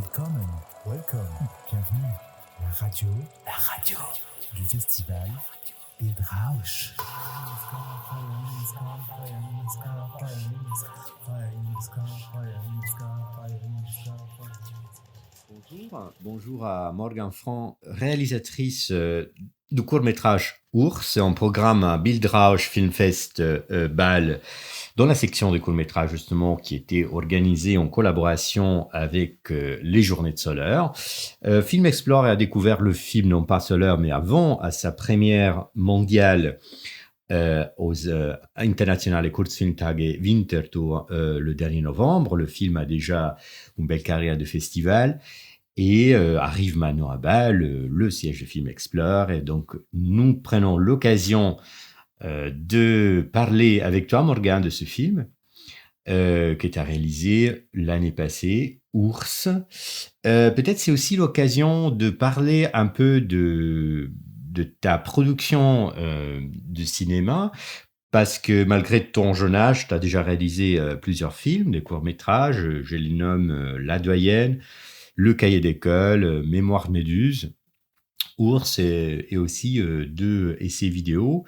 Willkommen, welcome, bienvenue. La radio du festival Bildrausch. Bonjour à Morgane Franc, réalisatrice du court-métrage Ours, en programme à Bildrausch Filmfest Bâle, dans la section de court-métrage justement qui était organisée en collaboration avec les Journées de Soleure. Film Explore a découvert le film, non pas Soleure, mais avant, à sa première mondiale aux Internationale Kurzfilmtage Winterthur le dernier novembre. Le film a déjà une belle carrière de festival. Et arrive maintenant à Bâle, le siège de Film Explore. Et donc, nous prenons l'occasion de parler avec toi, Morgane, de ce film que tu as réalisé l'année passée, Ours. Peut-être c'est aussi l'occasion de parler un peu de ta production de cinéma, parce que malgré ton jeune âge, tu as déjà réalisé plusieurs films, des courts-métrages. Je les nomme La Doyenne, Le Cahier d'école, Mémoire de Méduse, Ours et aussi 2 essais vidéo.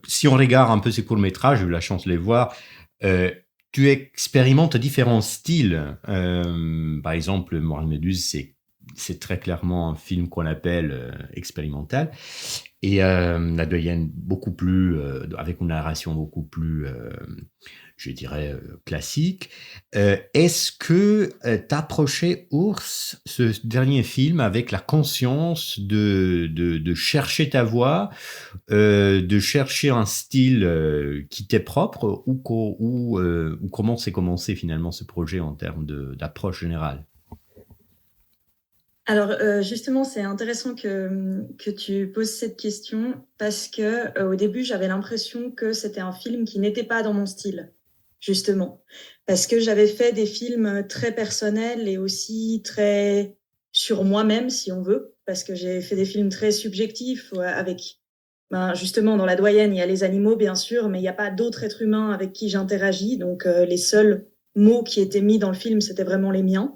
Si on regarde un peu ces courts-métrages, j'ai eu la chance de les voir, tu expérimentes différents styles. Par exemple, Mémoire de Méduse, c'est très clairement un film qu'on appelle expérimental. Et La Doyenne, beaucoup plus, avec une narration beaucoup plus, je dirais, classique. Est-ce que tu approchais Ours, ce dernier film, avec la conscience de chercher ta voix, de chercher un style qui t'est propre, ou comment s'est commencé finalement ce projet en termes d'approche générale? Alors, justement, c'est intéressant que tu poses cette question parce que, au début, j'avais l'impression que c'était un film qui n'était pas dans mon style, justement. Parce que j'avais fait des films très personnels et aussi très sur moi-même, si on veut, parce que j'ai fait des films très subjectifs, avec, ben, justement, dans La Doyenne, il y a les animaux, bien sûr, mais il y a pas d'autres êtres humains avec qui j'interagis. Donc, les seuls mots qui étaient mis dans le film, c'était vraiment les miens.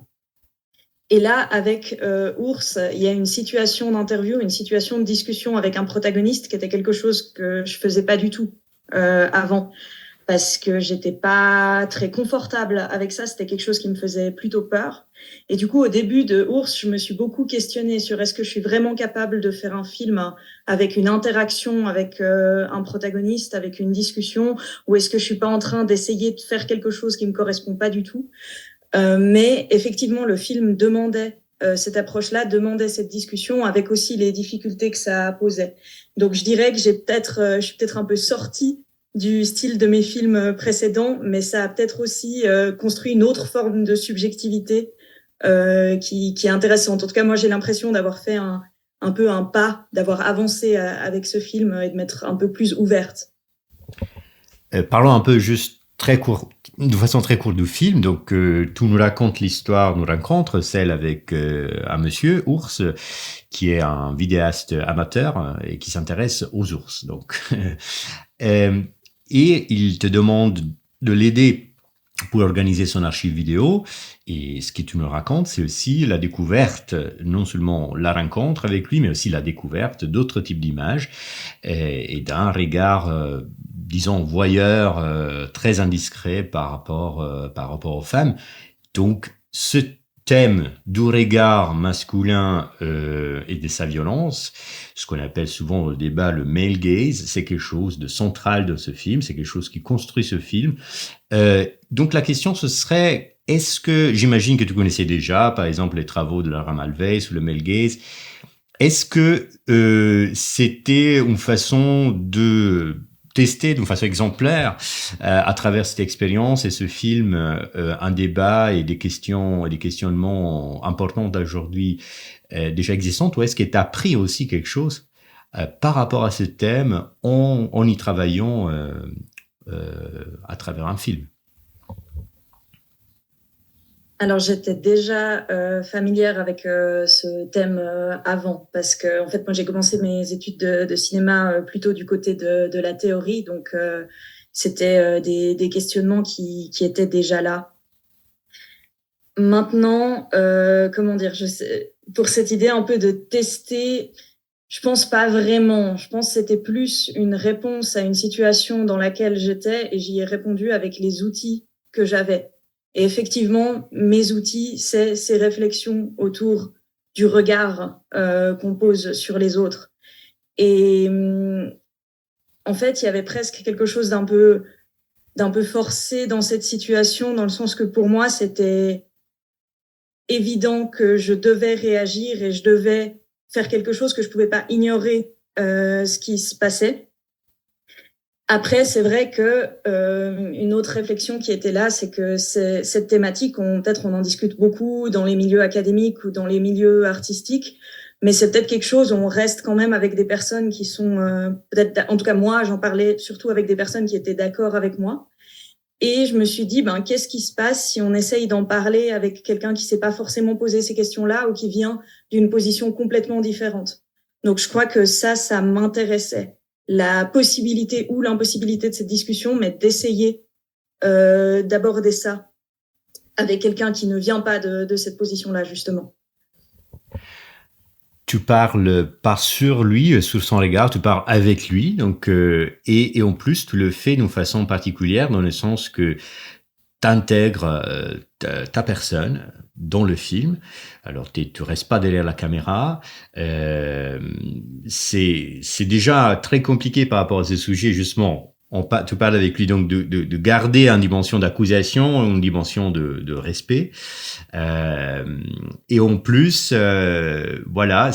Et là, avec Ours, il y a une situation d'interview, une situation de discussion avec un protagoniste qui était quelque chose que je faisais pas du tout avant, parce que j'étais pas très confortable avec ça. C'était quelque chose qui me faisait plutôt peur. Et du coup, au début de Ours, je me suis beaucoup questionnée sur est-ce que je suis vraiment capable de faire un film avec une interaction avec un protagoniste, avec une discussion, ou est-ce que je suis pas en train d'essayer de faire quelque chose qui me correspond pas du tout. Mais effectivement, le film demandait cette approche-là, demandait cette discussion avec aussi les difficultés que ça posait. Donc, je dirais que je suis peut-être un peu sortie du style de mes films précédents, mais ça a peut-être aussi construit une autre forme de subjectivité qui est intéressante. En tout cas, moi, j'ai l'impression d'avoir fait un peu un pas, d'avoir avancé avec ce film et de m'être un peu plus ouverte. Parlons un peu juste très court, de façon très courte du film. Donc, tout nous raconte l'histoire, nous rencontre celle avec un monsieur ours qui est un vidéaste amateur et qui s'intéresse aux ours. Donc, euh, et il te demande de l'aider pour organiser son archive vidéo. Et ce que tu me racontes, c'est aussi la découverte, non seulement la rencontre avec lui, mais aussi la découverte d'autres types d'images et d'un regard, disons, voyeur très indiscret par rapport aux femmes. Donc, ce thème du regard masculin et de sa violence, ce qu'on appelle souvent au débat le male gaze, c'est quelque chose de central dans ce film, c'est quelque chose qui construit ce film. Donc la question ce serait, est-ce que, j'imagine que tu connaissais déjà, par exemple, les travaux de Laura Mulvey sur le male gaze, est-ce que c'était une façon de tester d'une façon exemplaire à travers cette expérience et ce film un débat et des questions et des questionnements importants d'aujourd'hui déjà existantes, ou est-ce que tu as appris aussi quelque chose par rapport à ce thème en y travaillant à travers un film? Alors j'étais déjà familière avec ce thème avant parce que en fait moi j'ai commencé mes études de cinéma plutôt du côté de la théorie, donc c'était des questionnements qui étaient déjà là. Maintenant, comment dire, pour cette idée un peu de tester, je pense pas vraiment. Je pense que c'était plus une réponse à une situation dans laquelle j'étais et j'y ai répondu avec les outils que j'avais. Et effectivement, mes outils, c'est ces réflexions autour du regard qu'on pose sur les autres. Et en fait, il y avait presque quelque chose d'un peu forcé dans cette situation, dans le sens que pour moi, c'était évident que je devais réagir et je devais faire quelque chose, que je pouvais pas ignorer ce qui se passait. Après, c'est vrai que une autre réflexion qui était là, c'est que cette thématique, peut-être on en discute beaucoup dans les milieux académiques ou dans les milieux artistiques, mais c'est peut-être quelque chose où on reste quand même avec des personnes qui sont peut-être, en tout cas moi, j'en parlais surtout avec des personnes qui étaient d'accord avec moi. Et je me suis dit, ben, qu'est-ce qui se passe si on essaye d'en parler avec quelqu'un qui s'est pas forcément posé ces questions-là ou qui vient d'une position complètement différente. Donc, je crois que ça m'intéressait. La possibilité ou l'impossibilité de cette discussion, mais d'essayer d'aborder ça avec quelqu'un qui ne vient pas de cette position-là, justement. Tu parles pas sur lui, sur son regard, tu parles avec lui, donc et en plus tu le fais d'une façon particulière dans le sens que t'intègres ta personne dans le film. Alors tu restes pas derrière la caméra. C'est déjà très compliqué par rapport à ce sujet justement. Tu parles avec lui donc de garder une dimension d'accusation, une dimension de respect. Et en plus, voilà,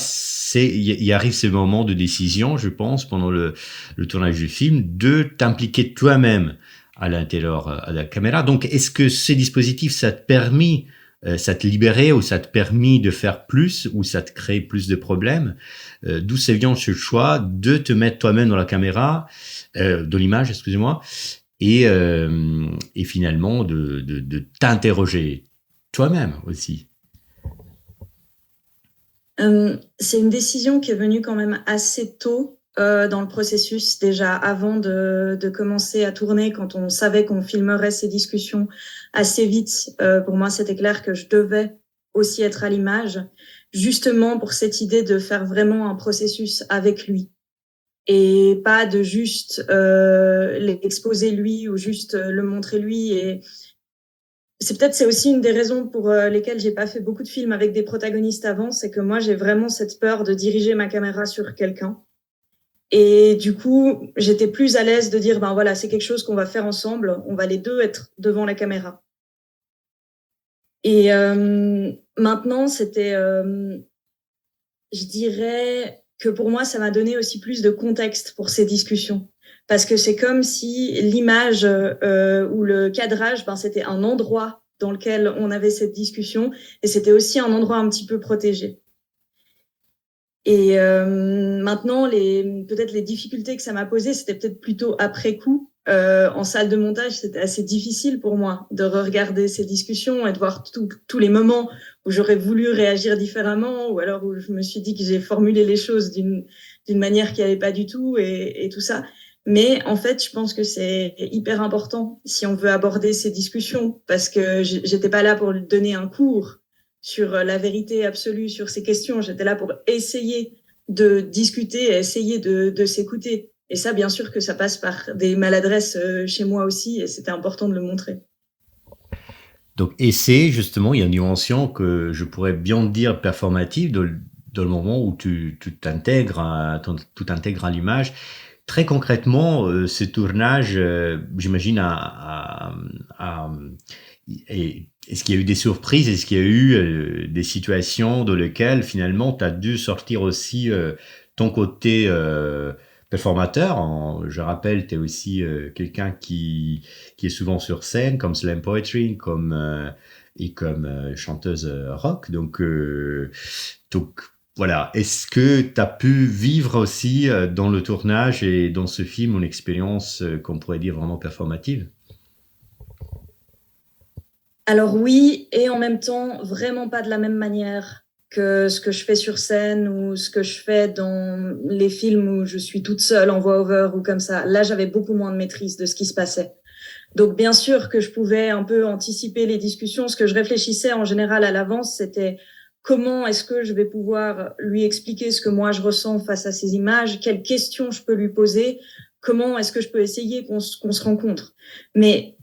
il arrive ce moment de décision, je pense, pendant le tournage du film, de t'impliquer toi-même à l'intérieur à la caméra. Donc, est-ce que ces dispositifs, ça te libérait ou ça te permis de faire plus ou ça te crée plus de problèmes? D'où ça vient ce choix de te mettre toi-même dans la caméra, dans l'image, excusez-moi, et finalement de t'interroger toi-même aussi? C'est une décision qui est venue quand même assez tôt dans le processus, déjà avant de commencer à tourner, quand on savait qu'on filmerait ces discussions assez vite. Pour moi, c'était clair que je devais aussi être à l'image, justement pour cette idée de faire vraiment un processus avec lui et pas de juste l'exposer lui ou juste le montrer lui. Et c'est aussi une des raisons pour lesquelles j'ai pas fait beaucoup de films avec des protagonistes avant, c'est que moi j'ai vraiment cette peur de diriger ma caméra sur quelqu'un. Et du coup, j'étais plus à l'aise de dire ben voilà, c'est quelque chose qu'on va faire ensemble, on va les deux être devant la caméra. Et maintenant, je dirais que pour moi, ça m'a donné aussi plus de contexte pour ces discussions. Parce que c'est comme si l'image ou le cadrage, ben, c'était un endroit dans lequel on avait cette discussion et c'était aussi un endroit un petit peu protégé. Et maintenant, peut-être les difficultés que ça m'a posées, c'était peut-être plutôt après coup. En salle de montage, c'était assez difficile pour moi de regarder ces discussions et de voir tous les moments où j'aurais voulu réagir différemment ou alors où je me suis dit que j'ai formulé les choses d'une manière qui allait pas du tout et tout ça. Mais en fait, je pense que c'est hyper important si on veut aborder ces discussions parce que j'étais pas là pour donner un cours sur la vérité absolue sur ces questions. J'étais là pour essayer de discuter et essayer de s'écouter. Et ça, bien sûr que ça passe par des maladresses chez moi aussi, et c'était important de le montrer. Donc, essayer, justement, il y a une dimension que je pourrais bien dire performative dans le moment où tu t'intègres à l'image. Très concrètement, ce tournage, j'imagine, est-ce qu'il y a eu des surprises? Est-ce qu'il y a eu des situations dans lesquelles finalement tu as dû sortir aussi ton côté performateur? Je rappelle, tu es aussi quelqu'un qui est souvent sur scène, comme slam poetry, et comme chanteuse rock. Donc voilà. Est-ce que tu as pu vivre aussi dans le tournage et dans ce film une expérience qu'on pourrait dire vraiment performative? Alors oui, et en même temps, vraiment pas de la même manière que ce que je fais sur scène ou ce que je fais dans les films où je suis toute seule en voix-over ou comme ça. Là, j'avais beaucoup moins de maîtrise de ce qui se passait. Donc, bien sûr que je pouvais un peu anticiper les discussions. Ce que je réfléchissais en général à l'avance, c'était comment est-ce que je vais pouvoir lui expliquer ce que moi je ressens face à ces images, quelles questions je peux lui poser, comment est-ce que je peux essayer qu'on se rencontre. Mais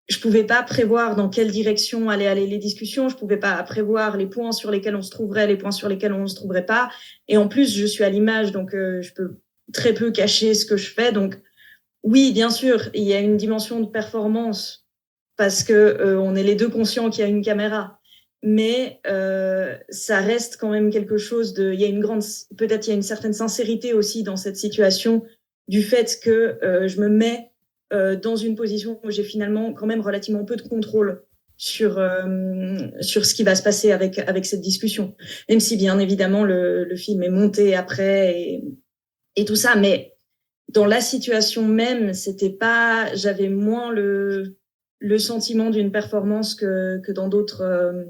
je pouvais pas prévoir dans quelle direction allaient aller les discussions, je pouvais pas prévoir les points sur lesquels on se trouverait, les points sur lesquels on ne se trouverait pas. Et en plus, je suis à l'image, donc je peux très peu cacher ce que je fais. Donc oui, bien sûr, il y a une dimension de performance parce que on est les deux conscients qu'il y a une caméra, mais ça reste quand même quelque chose de. Il y a une grande, peut-être il y a une certaine sincérité aussi dans cette situation du fait que je me mets dans une position où j'ai finalement quand même relativement peu de contrôle sur ce qui va se passer avec cette discussion, même si bien évidemment le film est monté après et tout ça, mais dans la situation même, c'était pas, j'avais moins le sentiment d'une performance que dans d'autres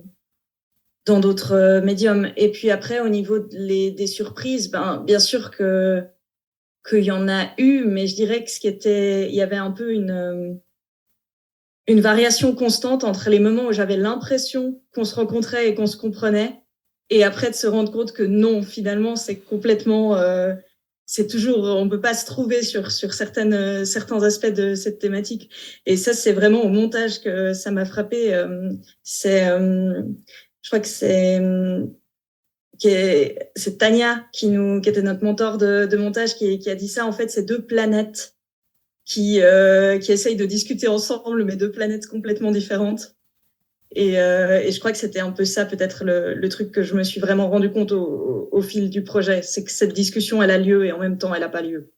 médiums. Et puis après, au niveau des surprises, ben, bien sûr qu'il y en a eu, mais je dirais que il y avait un peu une variation constante entre les moments où j'avais l'impression qu'on se rencontrait et qu'on se comprenait, et après de se rendre compte que non, finalement, c'est complètement, c'est toujours, on peut pas se trouver sur certains aspects de cette thématique. Et ça, c'est vraiment au montage que ça m'a frappé. Je crois que c'est Tania qui était notre mentor de montage qui a dit ça. En fait, c'est deux planètes qui essayent de discuter ensemble, mais deux planètes complètement différentes. Et je crois que c'était un peu ça, peut-être le truc que je me suis vraiment rendu compte au fil du projet, c'est que cette discussion, elle a lieu et en même temps, elle n'a pas lieu.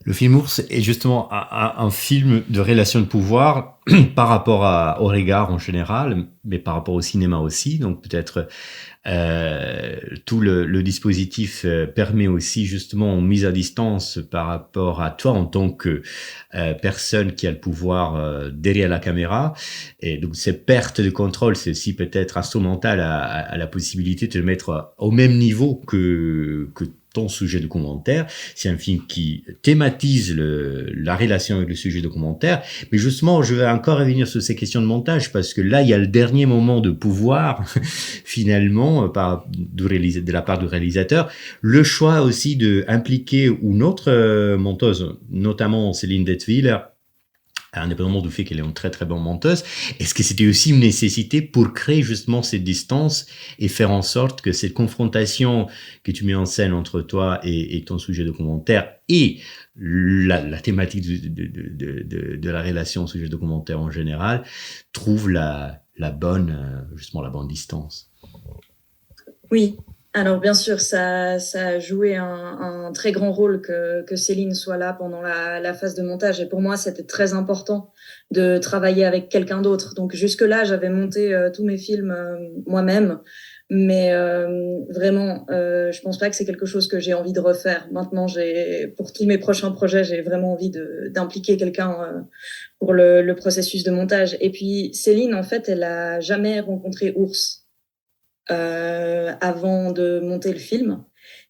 Le film Ours est justement un film de relation de pouvoir par rapport au regard en général, mais par rapport au cinéma aussi. Donc peut-être tout le dispositif permet aussi justement une mise à distance par rapport à toi en tant que personne qui a le pouvoir derrière la caméra. Et donc cette perte de contrôle, c'est aussi peut-être instrumental à la possibilité de te mettre au même niveau que ton sujet de commentaire. C'est un film qui thématise la relation avec le sujet de commentaire. Mais justement, je vais encore revenir sur ces questions de montage parce que là, il y a le dernier moment de pouvoir, finalement, de la part du réalisateur. Le choix aussi de impliquer une autre monteuse, notamment Céline Detwiller, indépendamment du fait qu'elle est une très très bonne menteuse, est-ce que c'était aussi une nécessité pour créer justement cette distance et faire en sorte que cette confrontation que tu mets en scène entre toi et ton sujet de commentaire et la thématique de la relation sujet de commentaire en général trouve la bonne distance? Oui. Alors bien sûr, ça a joué un très grand rôle que Céline soit là pendant la phase de montage. Et pour moi, c'était très important de travailler avec quelqu'un d'autre. Donc jusque-là, j'avais monté tous mes films moi-même. Mais vraiment, je pense pas que c'est quelque chose que j'ai envie de refaire. Maintenant, pour tous mes prochains projets, j'ai vraiment envie d'impliquer quelqu'un pour le processus de montage. Et puis Céline, en fait, elle a jamais rencontré Ours avant de monter le film.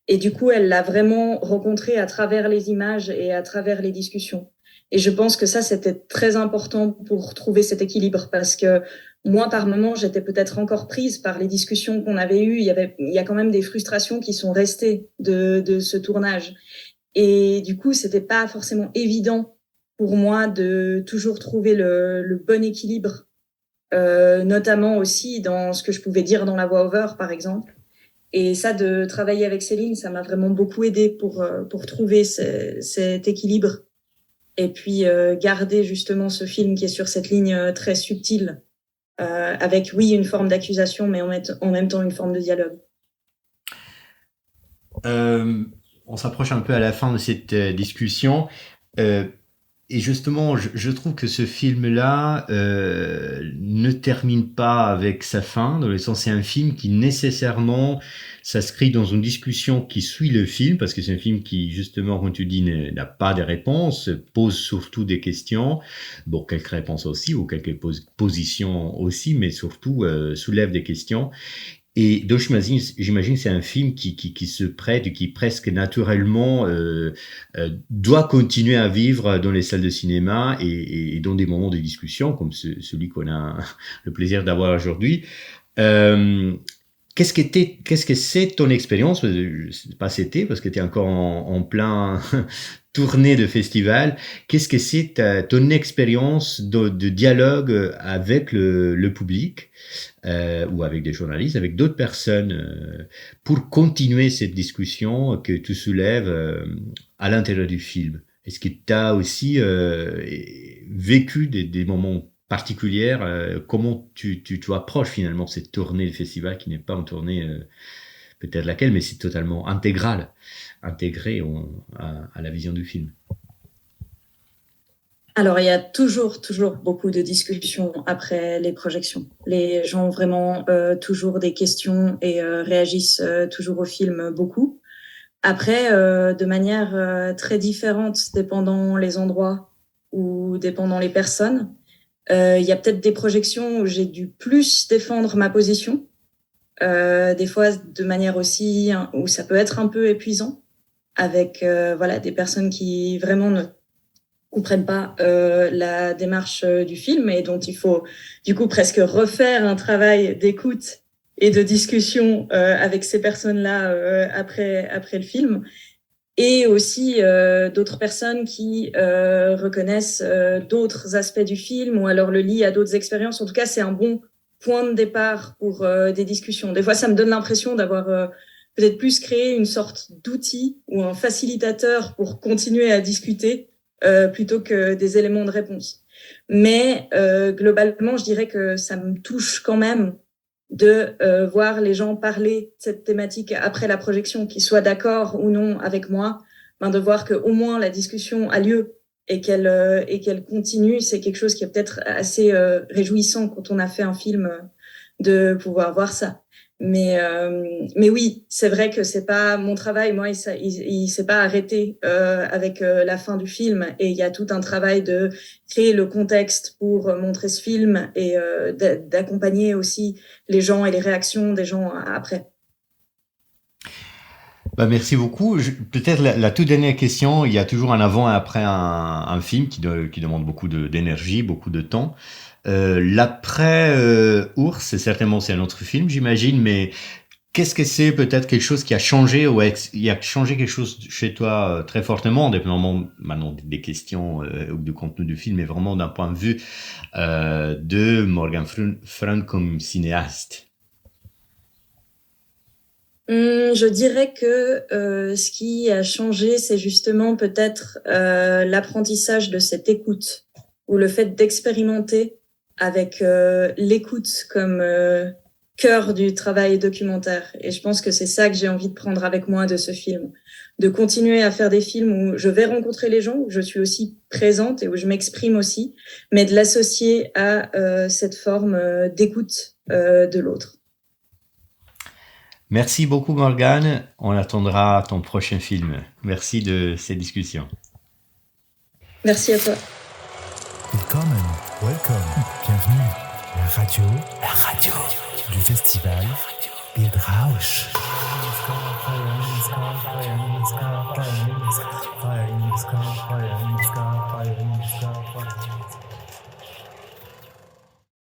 Et du coup, elle l'a vraiment rencontré à travers les images et à travers les discussions. Et je pense que ça, c'était très important pour trouver cet équilibre parce que moi, par moment, j'étais peut-être encore prise par les discussions qu'on avait eues. Il y a quand même des frustrations qui sont restées de ce tournage. Et du coup, c'était pas forcément évident pour moi de toujours trouver le bon équilibre, notamment aussi dans ce que je pouvais dire dans la voix-over, par exemple. Et ça, de travailler avec Céline, ça m'a vraiment beaucoup aidé pour trouver cet équilibre. Et puis garder justement ce film qui est sur cette ligne très subtile, avec, oui, une forme d'accusation, mais en même temps une forme de dialogue. On s'approche un peu à la fin de cette discussion. Et justement, je trouve que ce film-là ne termine pas avec sa fin. Dans le sens, c'est un film qui nécessairement s'inscrit dans une discussion qui suit le film, parce que c'est un film qui, justement, comme tu dis, n'a pas de réponses, pose surtout des questions. Bon, quelques réponses aussi, ou quelques positions aussi, mais surtout soulève des questions. Et donc j'imagine que c'est un film qui se prête et qui presque naturellement doit continuer à vivre dans les salles de cinéma et dans des moments de discussion comme celui qu'on a le plaisir d'avoir aujourd'hui. Euh, qu'est-ce que c'est ton expérience? Je sais pas c'était parce que tu es encore en plein tournée de festival. Qu'est-ce que c'est ton expérience de dialogue avec le public ou avec des journalistes, avec d'autres personnes pour continuer cette discussion que tu soulèves à l'intérieur du film? Est-ce que tu as aussi vécu des moments particuliers? Comment tu approches finalement cette tournée de festival qui n'est pas une tournée peut-être laquelle, mais c'est totalement intégré à la vision du film? Alors, il y a toujours beaucoup de discussions après les projections. Les gens ont vraiment toujours des questions et réagissent toujours au film beaucoup. Après, de manière très différente, dépendant les endroits ou dépendant les personnes. Il y a peut-être des projections où j'ai dû plus défendre ma position. Des fois, de manière aussi où ça peut être un peu épuisant, avec voilà, des personnes qui vraiment ne comprennent pas la démarche du film et dont il faut du coup presque refaire un travail d'écoute et de discussion avec ces personnes-là après le film. Et aussi d'autres personnes qui reconnaissent d'autres aspects du film ou alors le lient à d'autres expériences. En tout cas, c'est un bon point de départ pour des discussions. Des fois, ça me donne l'impression d'avoir peut-être plus créé une sorte d'outil ou un facilitateur pour continuer à discuter plutôt que des éléments de réponse. Mais globalement, je dirais que ça me touche quand même de voir les gens parler de cette thématique après la projection, qu'ils soient d'accord ou non avec moi, de voir que au moins la discussion a lieu et qu'elle continue, c'est quelque chose qui est peut-être assez réjouissant quand on a fait un film de pouvoir voir ça. Mais oui, c'est vrai que c'est pas mon travail. Moi, il s'est pas arrêté avec la fin du film. Et il y a tout un travail de créer le contexte pour montrer ce film et d'accompagner aussi les gens et les réactions des gens après. Bah, merci beaucoup. Peut-être la toute dernière question, il y a toujours un avant et après un film qui demande beaucoup d'énergie, beaucoup de temps. L'après Ours, c'est un autre film, j'imagine, mais qu'est-ce que c'est peut-être quelque chose qui a changé ou il a changé quelque chose chez toi très fortement, indépendamment maintenant des questions ou du contenu du film, mais vraiment d'un point de vue de Morgan Freund comme cinéaste? Je dirais que ce qui a changé, c'est justement peut-être l'apprentissage de cette écoute ou le fait d'expérimenter avec l'écoute comme cœur du travail documentaire. Et je pense que c'est ça que j'ai envie de prendre avec moi de ce film, de continuer à faire des films où je vais rencontrer les gens, où je suis aussi présente et où je m'exprime aussi, mais de l'associer à cette forme d'écoute de l'autre. Merci beaucoup Morgane, on attendra ton prochain film. Merci de ces discussions. Merci à toi. Willkommen, welcome, bienvenue. La radio du festival Bildrausch. Fire in the sky, fire in the sky, fire in the sky, fire in the sky, fire in the sky.